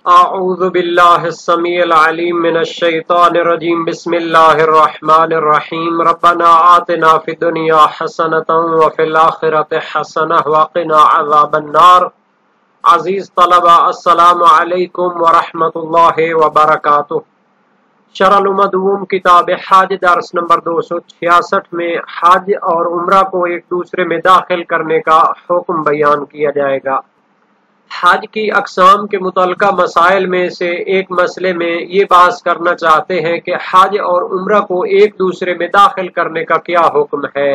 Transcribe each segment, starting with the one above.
اعوذ باللہ السمیع العلیم من الشیطان الرجیم بسم اللہ الرحمن الرحیم ربنا آتنا فی الدنیا حسنۃ وفی الآخرۃ حسنۃ وقنا عذاب النار۔ عزیز طلبہ، السلام علیکم ورحمۃ اللہ وبرکاتہ۔ شرح المدوم کتاب حج درس نمبر 266 میں حج اور عمرہ کو ایک دوسرے میں داخل کرنے کا حکم بیان کیا جائے گا۔ حج کی اقسام کے متعلقہ مسائل میں سے ایک مسئلے میں یہ بحث کرنا چاہتے ہیں کہ حج اور عمرہ کو ایک دوسرے میں داخل کرنے کا کیا حکم ہے۔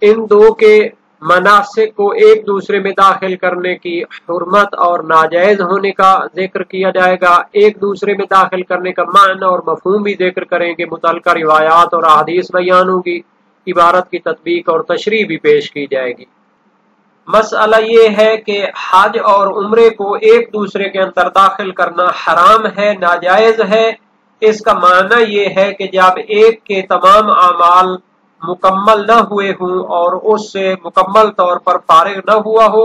ان دو کے مناسک کو ایک دوسرے میں داخل کرنے کی حرمت اور ناجائز ہونے کا ذکر کیا جائے گا۔ ایک دوسرے میں داخل کرنے کا معنی اور مفہوم بھی ذکر کریں گے، متعلقہ روایات اور احادیث بیان ہوگی، عبارت کی تطبیق اور تشریح بھی پیش کی جائے گی۔ مسئلہ یہ ہے کہ حج اور عمرے کو ایک دوسرے کے اندر داخل کرنا حرام ہے، ناجائز ہے۔ اس کا معنی یہ ہے کہ جب ایک کے تمام اعمال مکمل نہ ہوئے ہوں اور اس سے مکمل طور پر فارغ نہ ہوا ہو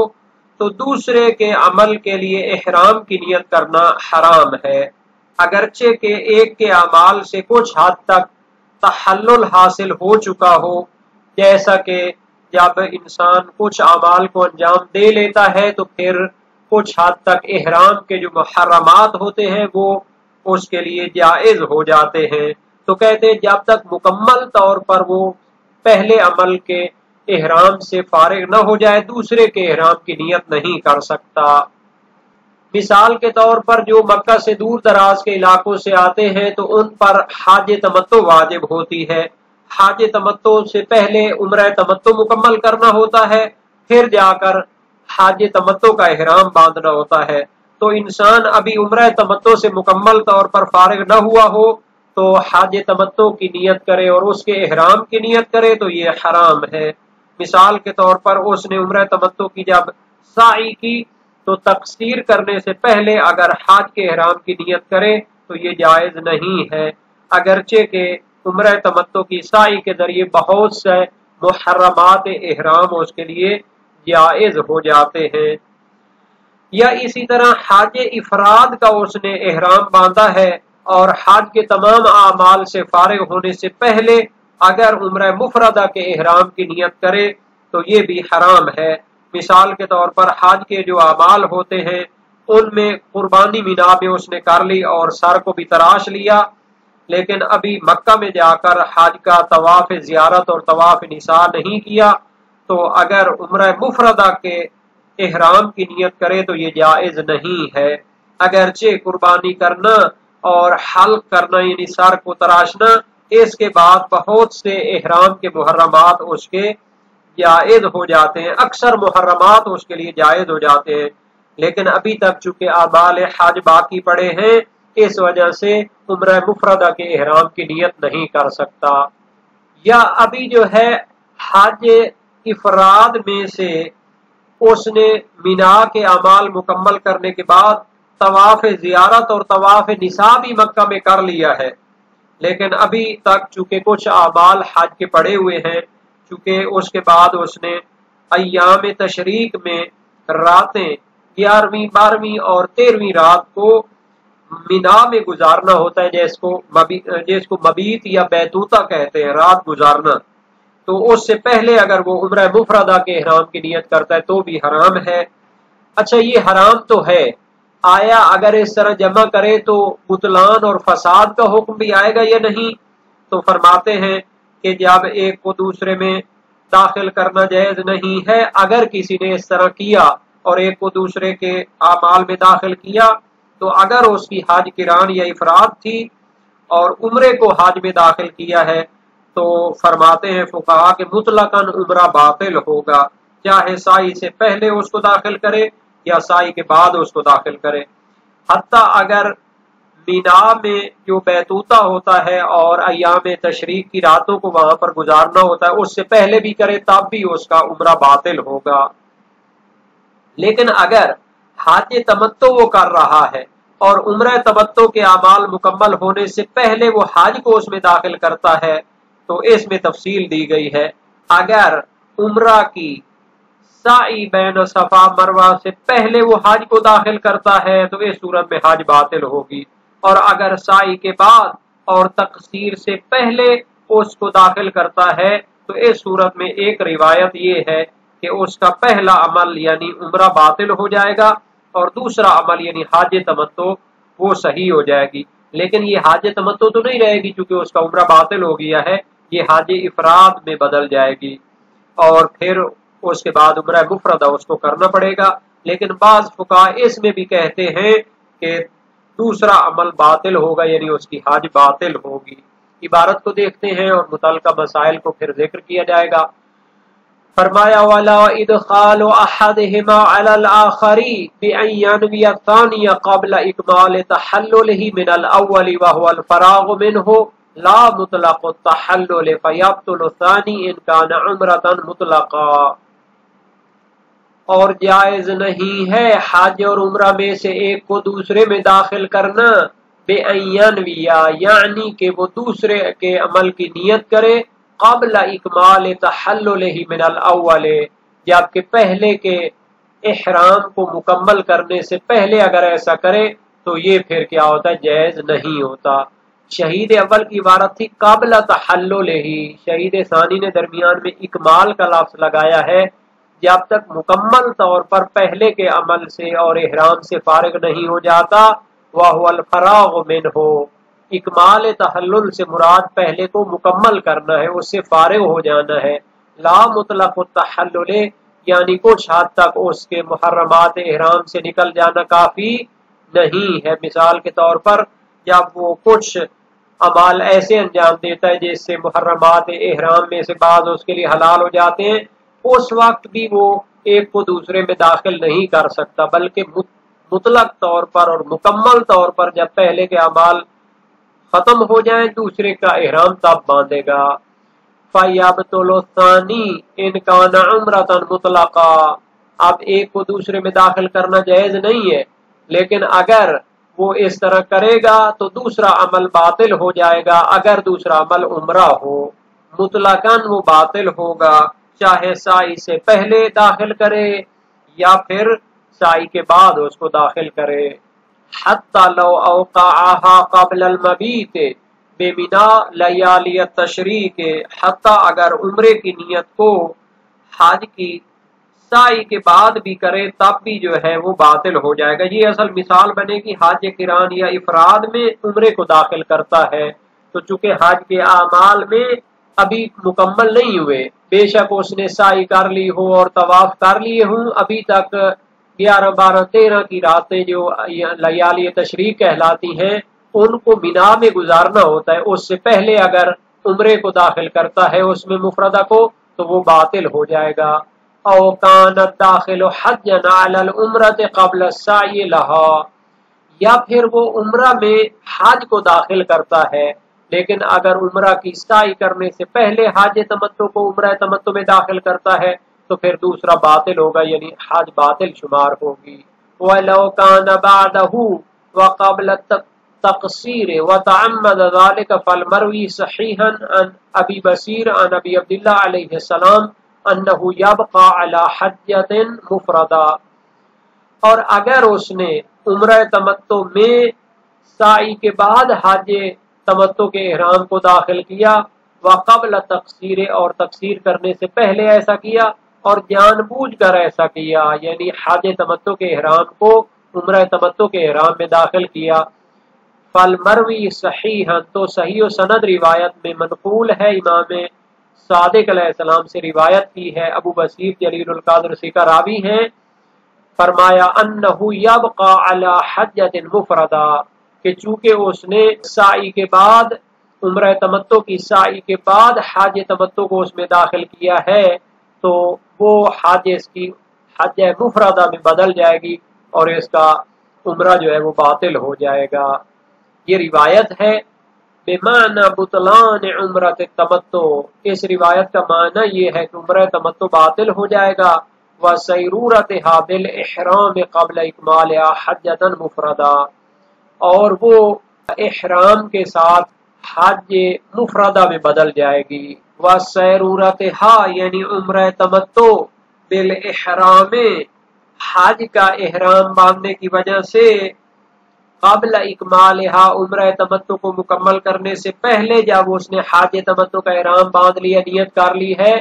تو دوسرے کے عمل کے لیے احرام کی نیت کرنا حرام ہے، اگرچہ کہ ایک کے اعمال سے کچھ حد تک تحلل حاصل ہو چکا ہو، جیسا کہ جب انسان کچھ اعمال کو انجام دے لیتا ہے تو پھر کچھ حد تک احرام کے جو محرمات ہوتے ہیں وہ اس کے لیے جائز ہو جاتے ہیں۔ تو کہتے ہیں جب تک مکمل طور پر وہ پہلے عمل کے احرام سے فارغ نہ ہو جائے دوسرے کے احرام کی نیت نہیں کر سکتا۔ مثال کے طور پر جو مکہ سے دور دراز کے علاقوں سے آتے ہیں تو ان پر حج تمتع واجب ہوتی ہے۔ حج تمتع سے پہلے عمرہ تمتع مکمل کرنا ہوتا ہے، پھر جا کر حج تمتع کا احرام باندھنا ہوتا ہے۔ تو انسان ابھی عمرہ تمتع سے مکمل طور پر فارغ نہ ہوا ہو تو حج تمتع کی نیت کرے اور اس کے احرام کی نیت کرے تو یہ حرام ہے۔ مثال کے طور پر اس نے عمرہ تمتع کی جب سعی کی تو تقصیر کرنے سے پہلے اگر حج کے احرام کی نیت کرے تو یہ جائز نہیں ہے، اگرچہ کہ عمرہ تمتع کی سعی کے ذریعے بہت سے محرمات احرام اس کے لیے جائز ہو جاتے ہیں۔ یا اسی طرح حج افراد کا اس نے احرام باندھا ہے اور حج کے تمام اعمال سے فارغ ہونے سے پہلے اگر عمرہ مفردہ کے احرام کی نیت کرے تو یہ بھی حرام ہے۔ مثال کے طور پر حج کے جو اعمال ہوتے ہیں ان میں قربانی مینا میں اس نے کر لی اور سر کو بھی تراش لیا، لیکن ابھی مکہ میں جا کر حج کا طواف زیارت اور طواف نساء نہیں کیا تو اگر عمرہ مفردہ کے احرام کی نیت کرے تو یہ جائز نہیں ہے، اگرچہ قربانی کرنا اور حلق کرنا یعنی سر کو تراشنا اس کے بعد بہت سے احرام کے محرمات اس کے جائز ہو جاتے ہیں، اکثر محرمات اس کے لیے جائز ہو جاتے ہیں، لیکن ابھی تک چونکہ اعمال حج باقی پڑے ہیں اس وجہ سے عمرہ مفردہ کے احرام کی نیت نہیں کر سکتا۔ یا ابھی جو ہے حج افراد میں سے اس نے مینا کے اعمال مکمل کرنے کے بعد طواف زیارت اور طواف نساء بھی مکہ میں کر لیا ہے، لیکن ابھی تک چونکہ کچھ اعمال حج کے پڑے ہوئے ہیں، چونکہ اس کے بعد اس نے ایام تشریق میں راتیں 11ویں 12ویں اور 13ویں رات کو مینا میں گزارنا ہوتا ہے، جس کو مبیت یا بیتوتا کہتے ہیں، رات گزارنا، تو اس سے پہلے اگر وہ عمرہ مفردہ کے احرام کی نیت کرتا ہے تو بھی حرام ہے۔ اچھا یہ حرام تو ہے، آیا اگر اس طرح جمع کرے تو بطلان اور فساد کا حکم بھی آئے گا یا نہیں؟ تو فرماتے ہیں کہ جب ایک کو دوسرے میں داخل کرنا جائز نہیں ہے، اگر کسی نے اس طرح کیا اور ایک کو دوسرے کے اعمال میں داخل کیا تو اگر اس کی حج قران یا افراد تھی اور عمرے کو حج میں داخل کیا ہے تو فرماتے ہیں فقہا کہ مطلقاً عمرہ باطل ہوگا، چاہے سعی سے پہلے اس کو داخل کرے یا سعی کے بعد اس کو داخل کرے، حتیٰ اگر مینا میں جو بیتوتا ہوتا ہے اور ایام تشریق کی راتوں کو وہاں پر گزارنا ہوتا ہے اس سے پہلے بھی کرے تب بھی اس کا عمرہ باطل ہوگا۔ لیکن اگر حج تمتع وہ کر رہا ہے اور عمرہ تمتع کے اعمال مکمل ہونے سے پہلے وہ حج کو اس میں داخل کرتا ہے تو اس میں تفصیل دی گئی ہے۔ اگر عمرہ کی साई बैन सफा मरवा से पहले वो हज को दाखिल करता है तो इस सूरत में हज बातिल होगी, और अगर साई के बाद और तकसीर से पहले उसको दाखिल करता है तो इस सूरत में एक रिवायत ये है कि उसका पहला अमल यानी उम्रा बातिल हो जाएगा और दूसरा अमल यानी हाज तमत्तो वो सही हो जाएगी। लेकिन ये हाज तमत्तो तो नहीं रहेगी क्योंकि उसका उम्रा बातिल हो गया है, ये हाज इफराद में बदल जाएगी और फिर उसके बाद उम्रा मुफरदा उसको करना पड़ेगा। लेकिन बाज फुका इसमें भी कहते हैं कि दूसरा अमल बातिल होगा यानी उसकी हज बातिल होगी। इबारत को देखते हैं और मुतल्लिका मसाइल को फिर जिक्र किया जाएगा। फरमाया वाला इदखाल अहदिहिमा अलल आखरी बिअन यनवी अत्तानी क़ब्ल इकमाल तहल्लुलिही मिनल अव्वली व हुवल फराग मिनहु ला मुतलक़ तहल्लुल फयब्तुल सानी इन कान उम्रतन मुतलक़ा। और जायज नहीं है हज और उम्रा में से एक को दूसरे में दाखिल करना बेअयनविया यानी कि वो दूसरे के अमल की नियत करे क़ब्ल इकमाल तहल्लुलिही मिनल अव्वल, जबकि पहले के इहराम को मुकम्मल करने से पहले अगर ऐसा करे तो ये फिर क्या होता है, जायज नहीं होता। शहीद अव्वल की इबारत थी क़ब्ल तहल्लुलिही, शहीद सानी ने दरमियान में इकमाल का लफ्ज़ लगाया है, जब तक मुकम्मल तौर पर पहले के अमल से और इहराम से फारिग नहीं हो जाता वह हुवल फराग मिनहु। इकमाल तहल्लुल से मुराद पहले को मुकम्मल करना है, उससे फारिग हो जाना है। ला मुतलक़ तहल्लुल यानी कुछ हद तक उसके मुहर्रमात इहराम से निकल जाना काफी नहीं है। मिसाल के तौर पर जब वो कुछ अमाल ऐसे अंजाम देता है जिससे मुहर्रमात इहराम में से बाज उसके लिए हलाल हो जाते हैं, उस वक्त भी वो एक को दूसरे में दाखिल नहीं कर सकता, बल्कि मुतलक तौर पर और मुकम्मल तौर पर जब पहले के अमाल खत्म हो जाएं दूसरे का इहराम तब बांधेगा। फ़यब्तुलुस्सानी इन कान उम्रतन मुतलका, अब एक को दूसरे में दाखिल करना जायज नहीं है, लेकिन अगर वो इस तरह करेगा तो दूसरा अमल बातिल हो जाएगा। अगर दूसरा अमल उम्रा हो मुतलकन वो बातिल होगा, चाहे साई से पहले दाखिल करे या फिर साई के बाद उसको दाखिल करे। हत्ता लौ औक़अहा क़ब्ल अल-मबीत बेमिना लयाली तशरीक, हत्ता अगर उम्रे की नियत को हज की साई के बाद भी करे तब भी जो है वो बातिल हो जाएगा। ये असल मिसाल बनेगी हज किरान या इफराद में उम्रे को दाखिल करता है, तो चूंकि हज के आमाल में अभी मुकम्मल नहीं हुए, बेशक उसने साई कर ली हो और तवाफ कर लिए हों, अभी तक 11, 12, 13 की रातें जो लयाली तशरीक कहलाती हैं उनको मिना में गुजारना होता है। उससे पहले अगर उम्रे को दाखिल करता है उसमें मुफरदा को तो वो बातिल हो जाएगा। औ कानत दाखिल हज्जन अलल उम्रत क़ब्ल साई लहा, या फिर वो उम्रा में हज को दाखिल करता है लेकिन अगर उम्रा की साई करने से पहले हज तमत्तो को उम्रा तमत्तो में दाखिल करता है तो फिर दूसरा बातिल होगा यानी हज बातिल शुमार होगी। वलौ कान बादहु व क़ब्ल तक़सीर व तअम्मद ज़ालिक फल मरवी सहीहन अन अबी बसीर अन अबी अब्दुल्लाह अलैहिस्सलाम अन्नहु यबक़ा अला हज्जतिन मुफरदा, और अगर उसने उम्रा तमत्तो में साई के बाद हज तमत्तो के इहराम को दाखिल किया व क़ब्ल तक़सीर और तक़सीर करने से पहले ऐसा किया और जानबूझकर ऐसा किया यानी हज तमत्तो के इहराम को उम्रा तमत्तो के इहराम में दाखिल किया, फल मरवी सहीहन तो सही व सनद रिवायत में मनकूल है, इमाम सादिक अलैहिस्सलाम से रिवायत की है, अबू बसीर जलीलुल क़द्र से का रावी हैं, फरमाया अन्नहु यबक़ा अला हज्जतिन मुफरदा कि चूंकि उसने साई के बाद उम्रा तमत्तो की साई के बाद हज तमत्तो को उसमें दाखिल किया है तो वो हज इसकी हज मुफरदा में बदल जाएगी और इसका उम्रा जो है वो बातिल हो जाएगा। ये रिवायत है बेमाना बुतलान उम्रत तमत्तो, इस रिवायत का माना ये है कि उम्रा तमत्तो बातिल हो जाएगा। व सैरूरत हाबिल इहराम क़ब्ल इकमाल हज्जतन मुफरदा, और वो इहराम के साथ हज मुफरदा में बदल जाएगी। व सैरूरत हा यानी उम्रा तमत्तो बिल इहराम, हज का इहराम बांधने की वजह से, क़ब्ल इकमालिहा, उम्र तमत्तु को मुकम्मल करने से पहले जब उसने हज तमत्तु का इहराम बांध लिया, नियत कर ली है,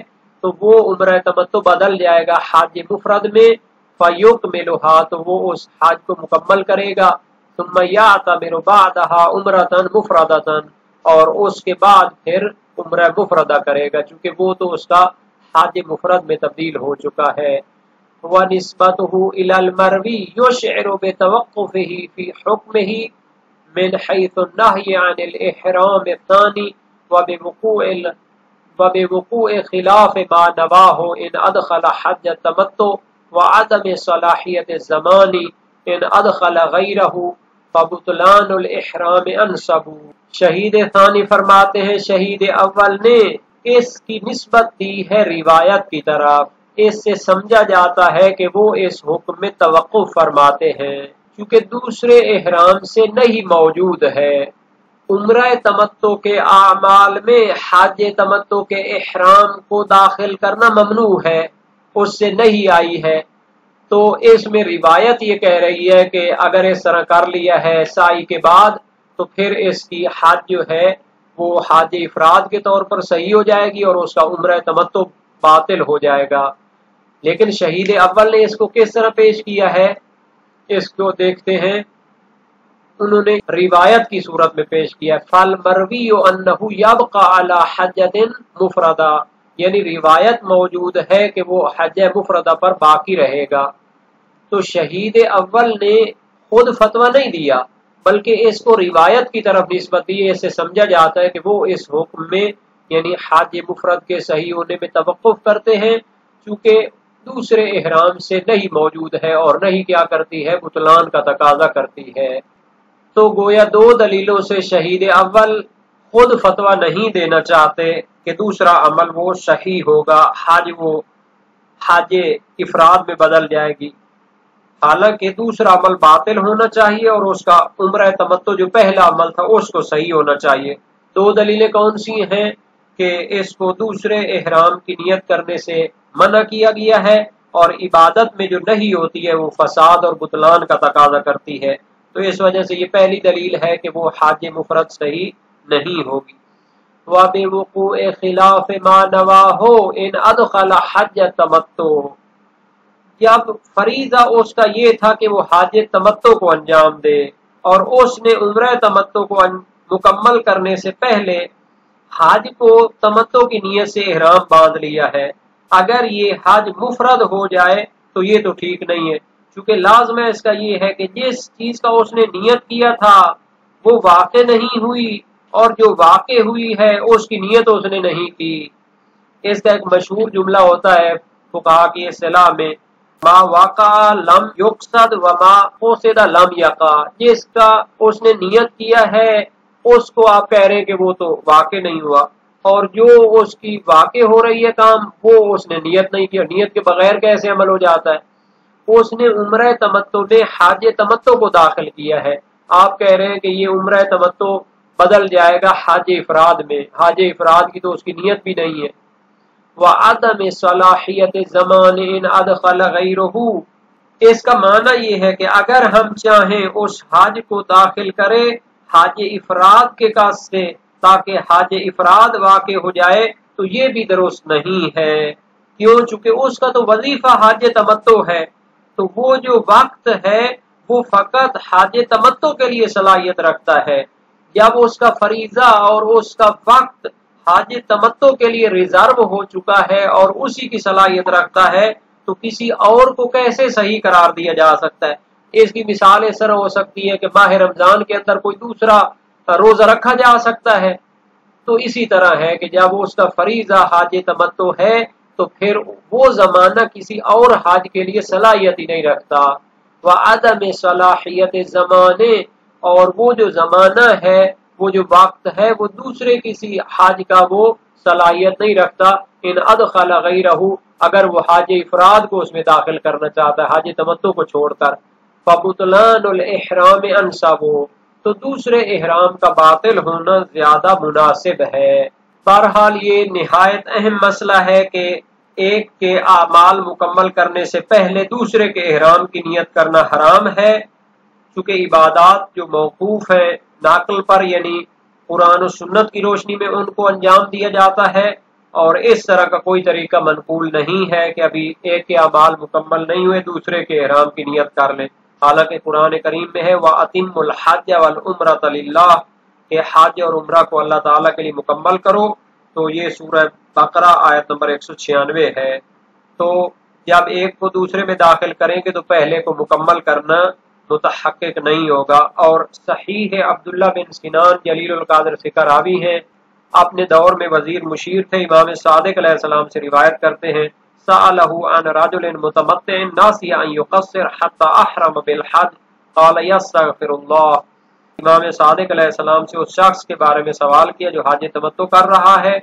तो वो उम्र तमत्तु बदल जाएगा हज मुफरद में। फयुकमिलुहा, तो वो उस हज को मुकम्मल करेगा। सुम्मा यातमिरु बादहा उम्रतन मुफरदतन, और उसके बाद फिर उम्र मुफरदा करेगा, चूंकि वो तो उसका हज मुफरद में तब्दील हो चुका है। व निस्बतुहु इलल मरवी युशइरु बितवक्कुफिही फी हुक्मिही मिन हैसु नह्य अनिल इहराम अत्तानी व बिवुक़ूइ खिलाफ मा नवाहु इन अदखल हज तमत्तु व अदम सलाहियत ज़मानी इन अदखल गैरहु फबुतलानुल इहराम अनसबु। शहीद थानी फरमाते हैं, शहीद अव्वल ने इसकी निस्बत दी है रिवायत की तरफ। इससे समझा जाता है कि वो इस हुक्म में तवक्कुफ फरमाते हैं, क्योंकि दूसरे इहराम से नहीं मौजूद है। उम्रा तमत्तु के आमाल में हज तमत्तु के इहराम को दाखिल करना ममनू है, उससे नहीं आई है। तो इसमें रिवायत ये कह रही है कि अगर इस तरह कर लिया है साई के बाद, तो फिर इसकी हज जो है वो हज इफराद के तौर पर सही हो जाएगी और उसका उम्रा तमत्तु बातिल हो जाएगा। लेकिन शहीद अव्वल ने इसको किस तरह पेश किया है, इसको देखते हैं। उन्होंने रिवायत की सूरत में पेश किया, फल मरवी अन्नहु यबका अला हज्जतिन मुफरदा, यानी रिवायत मौजूद है कि वो हज मुफरदा पर बाकी रहेगा। तो शहीद अव्वल ने खुद फतवा नहीं दिया, बल्कि इसको रिवायत की तरफ निस्बत दी। इससे समझा जाता है कि वो इस हुक्म में यानी हज मुफरद के सही होने में तवक्कुफ करते हैं, चूंकि दूसरे इहराम से नहीं मौजूद है और नहीं क्या करती है, बुतलान का तकाजा करती है। तो गोया दो दलीलों से शहीद अव्वल खुद फतवा नहीं देना चाहते कि दूसरा अमल वो सही होगा, हज वो हज इफराद में बदल जाएगी। हालांकि दूसरा अमल बातिल होना चाहिए और उसका उम्र तमत्तु जो पहला अमल था उसको सही होना चाहिए। दो दलीलें कौन सी हैं कि इसको दूसरे इहराम की नियत करने से मना किया गया है और इबादत में जो नहीं होती है वो फसाद और बुतलान का तकाजा करती है। तो इस वजह से ये पहली दलील है कि वो हज मुफरद सही नहीं होगी। व बिवुक़ूइ खिलाफ मा नवाहु इन अदखल हज तमत्तु, जब फरीजा उसका ये था कि वो हज तमत्तु को अंजाम दे और उसने उम्र तमत्तु को मुकम्मल करने से पहले हज को तमत्तु की नियत से इहराम बांध लिया है, अगर ये हज मुफरद हो जाए तो ये तो ठीक नहीं है, क्योंकि लाज़िम इसका ये है कि जिस चीज का उसने नियत किया था वो वाक़े नहीं हुई और जो वाक़े हुई है उसकी नियत उसने नहीं की। इसका एक मशहूर जुमला होता है फुक़हा की इस्तिलाह में, मा वाक़ा लम युक़सद व मा क़ुसिदा लम यक़ा, जिसका उसने नियत किया है उसको आप कह रहे हैं कि वो तो वाक़े नहीं हुआ, और जो उसकी वाक़े हो रही है काम वो उसने नियत नहीं किया। नियत के बगैर कैसे अमल हो जाता है? उसने उम्र तमत्तु में हज तमत्तु को दाखिल किया है, आप कह रहे हैं कि ये उम्र तमत्तु बदल जाएगा हज इफराद में, हज इफराद की तो उसकी नियत भी नहीं है। व अदम सलाहियत ज़मान इन अदखल गैरहु, इसका माना ये है कि अगर हम चाहें उस हज को दाखिल करें हज इफराद के कास से ताकि हज इफराद वाक़े हो जाए, तो ये भी दुरुस्त नहीं है। क्यों? चूंकि उसका तो वजीफा हज तमत्तु है, तो वो जो वक्त है वो फकत हज तमत्तु के लिए सलाहियत रखता है। जब उसका फरीजा और उसका वक्त हज तमत्तु के लिए रिजर्व हो चुका है और उसी की सलाहियत रखता है, तो किसी और को कैसे सही करार दिया जा सकता है? इसकी मिसाल इस तरह हो सकती है कि माह रमजान के अंदर कोई दूसरा रोजा रखा जा सकता है, तो इसी तरह है कि जब उसका फरीजा हज तमत्तु है तो फिर वो जमाना किसी और हज के लिए सलाहियत ही नहीं रखता। व अदम सलाहियत ज़माने, और वो जो जमाना है वो जो वक्त है वो दूसरे किसी हज का वो सलाहियत नहीं रखता। इन अदखल गैरहु, अगर वो हज इफराद को उसमें दाखिल करना चाहता है हज तमत्तु को छोड़कर, फबुतलानुल इहराम अनसबु, तो दूसरे इहराम का बातिल होना ज्यादा मुनासिब है। बहरहाल ये निहायत अहम मसला है कि ایک کے اعمال مکمل کرنے سے پہلے دوسرے کے احرام کی نیت کرنا حرام ہے، چونکہ عبادات جو موقوف ہیں ناقل پر یعنی قرآن و سنت کی روشنی میں ان کو انجام دیا جاتا ہے، اور اس طرح کا کوئی طریقہ منقول نہیں ہے کہ ابھی ایک کے اعمال مکمل نہیں ہوئے دوسرے کے احرام کی نیت کر لیں، حالانکہ قرآن کریم میں ہے وَأَتِمُّ الْحَجَّ وَالْعُمْرَةَ لِلَّهِ کہ حج اور عمرہ کو اللہ تعالیٰ کے لیے مکمل کرو، تو یہ سورہ بقرہ آیت نمبر 196 ہے۔ تو جب ایک کو دوسرے میں داخل کریں گے تو پہلے کو مکمل کرنا متحقق نہیں ہوگا، اور صحیح ہے عبداللہ بن سنان جلیل القدر سے راوی ہیں، اپنے دور میں وزیر مشیر تھے، امام صادق علیہ السلام سے روایت کرتے ہیں سألہ عن رجل متمتع ناسی ان یقصر حتی احرم بالحج قال یستغفر اللہ، امام صادق علیہ السلام سے اس شخص کے بارے میں سوال کیا جو حج تمتع کر رہا ہے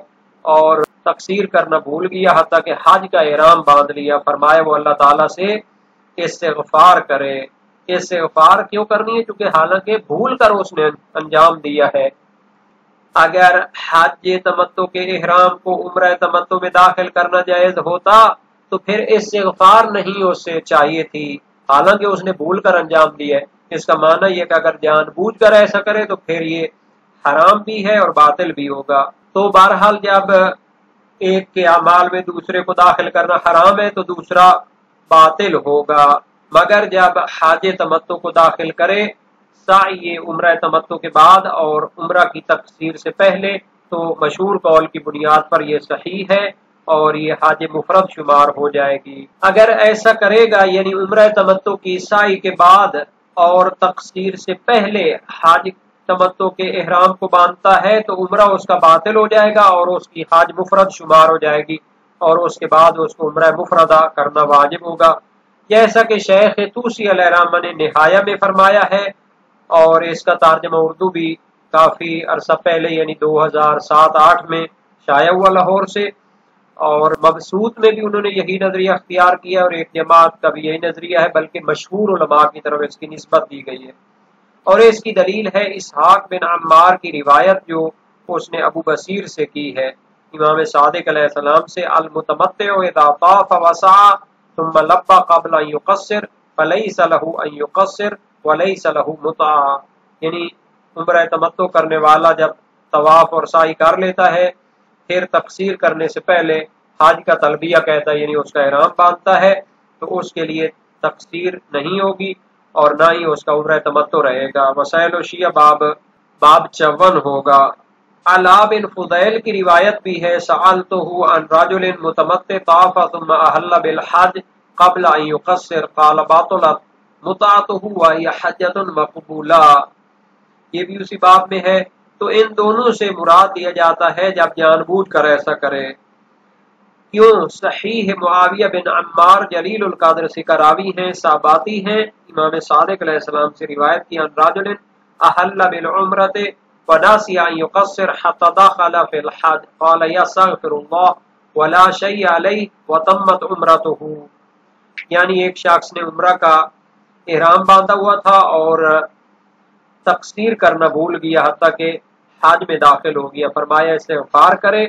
اور تقصیر کرنا بھول گیا حتیٰ کہ حج کا احرام باندھ لیا، فرمایا وہ اللہ تعالیٰ سے استغفار کرے۔ استغفار کیوں کرنی ہے؟ کیونکہ حالانکہ بھول کر اس نے انجام دیا ہے۔ اگر حج تمتع کے احرام کو عمرہ تمتع میں داخل کرنا جائز ہوتا تو پھر استغفار نہیں اس سے چاہیے تھی، حالانکہ اس نے بھول کر انجام دیا ہے۔ اس کا معنی یہ کہ اگر جان بوجھ کر ایسا کرے تو پھر یہ حرام بھی ہے اور باطل بھی ہوگا۔ تو بہرحال جب ایک کے اعمال میں دوسرے کو داخل کرنا حرام ہے تو دوسرا باطل ہوگا، مگر جب حج تمتع کو داخل کرے سعی عمرہ تمتع کے بعد اور عمرہ کی تقصیر سے پہلے تو مشہور قول کی بنیاد پر یہ صحیح ہے اور یہ حج مفرد شمار ہو جائے گی۔ اگر ایسا کرے گا یعنی عمرہ تمتع کی سعی کے بعد اور تقصیر سے پہلے حج تمتع کے احرام کو باندھتا ہے تو عمرہ اس کا باطل ہو جائے گا اور اس کی حج مفرد شمار ہو جائے گی، اور اس کے بعد اس کو عمرہ مفردہ کرنا واجب ہوگا، جیسا کہ شیخ طوسی علیہ الرحمہ نے نہایہ میں فرمایا ہے، اور اس کا ترجمہ اردو بھی کافی عرصہ پہلے یعنی 2007-8 میں شائع ہوا لاہور سے، اور مبسوط میں بھی انہوں نے یہی نظریہ اختیار کیا اور ایک جماعت کا بھی یہی نظریہ ہے، بلکہ مشہور علماء کی طرف اس کی نسبت دی گئی ہے۔ اور اس کی دلیل ہے اسحاق بن عمار کی روایت جو اس نے ابو بصیر سے کی ہے امام صادق علیہ السلام سے، المتمتع اذا طاف وسعى ثم لبى قبل ان يقصر فليس له ان يقصر وليس له متعة، یعنی عمرہ تمتع کرنے والا جب طواف اور سعی کر لیتا ہے پھر تقصیر کرنے سے پہلے حج کا تلبیہ کہتا ہے یعنی اس کا احرام باندھتا ہے تو اس کے لیے تقصیر نہیں ہوگی اور نہ ہی اس کا عمرہ تمتع رہے گا۔ وسائل و شیعہ باب 54 ہوگا۔ علا بن فضیل کی روایت بھی ہے سألتہ عن رجل متمتع طاف ثم احل بالحج قبل ان يقصر قال باطلت متعتہ وہی حجۃ مقبولہ، یہ بھی اسی باب میں ہے۔ تو ان دونوں سے مراد دیا جاتا ہے جب جان بوجھ کر ایسا کرے۔ کیوں؟ صحیح معاویہ بن عمار جلیل القدر سے راوی ہیں، صحاباتی ہیں، امام صادق علیہ السلام سے روایت کی عن رجل احل بالعمرۃ وناسی ان يقصر حتى دخل في الحج قال يستغفر الله ولا شيء عليه وتمت عمرته، یعنی ایک شخص نے عمرہ کا احرام باندھا ہوا تھا اور تقصیر کرنا بھول گیا حتیٰ کہ حج میں داخل ہو گیا، فرمایا استغفار کرے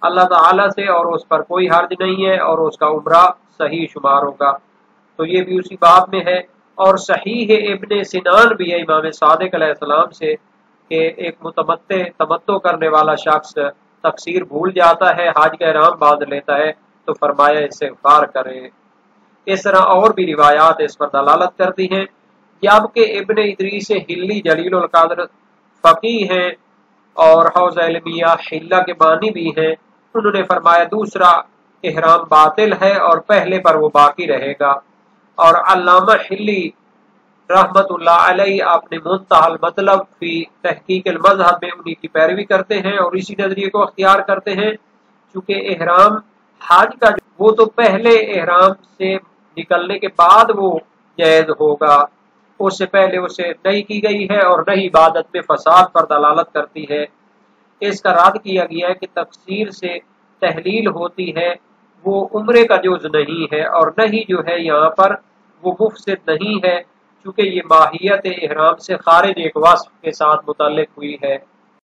اللہ تعالیٰ سے اور اس پر کوئی حرج نہیں ہے اور اس کا عمرہ صحیح شمار ہوگا۔ تو یہ بھی اسی باب میں ہے، اور صحیح ابن سنان بھی ہے امام صادق علیہ السلام سے کہ ایک تمتع کرنے والا شخص تقصیر بھول جاتا ہے حج کا احرام باندھ لیتا ہے تو فرمایا استغفار کرے۔ اس طرح اور بھی روایات اس پر دلالت کرتی ہیں، جبکہ ابن ادریس حلی جلیل القدر فقیہ ہیں اور حوزہ علمیہ حلہ کے بانی بھی ہیں، انہوں نے فرمایا دوسرا احرام باطل ہے اور پہلے پر وہ باقی رہے گا۔ اور علامہ حلی رحمت اللہ علیہ اپنے منتہی المطلب فی تحقیق المذہب میں انہی کی پیروی کرتے ہیں اور اسی نظریے کو اختیار کرتے ہیں، چونکہ احرام حج کا وہ تو پہلے احرام سے نکلنے کے بعد وہ جائز ہوگا، اس سے پہلے اسے نہیں کی گئی ہے اور نہیں عبادت میں فساد پر دلالت کرتی ہے۔ اس کا رد کیا گیا ہے کہ تقصیر سے تحلیل ہوتی ہے، وہ عمرے کا جز نہیں ہے، اور نہیں جو ہے یہاں پر وہ مفسد نہیں ہے، چونکہ یہ ماہیت احرام سے خارج ایک وصف کے ساتھ متعلق ہوئی ہے۔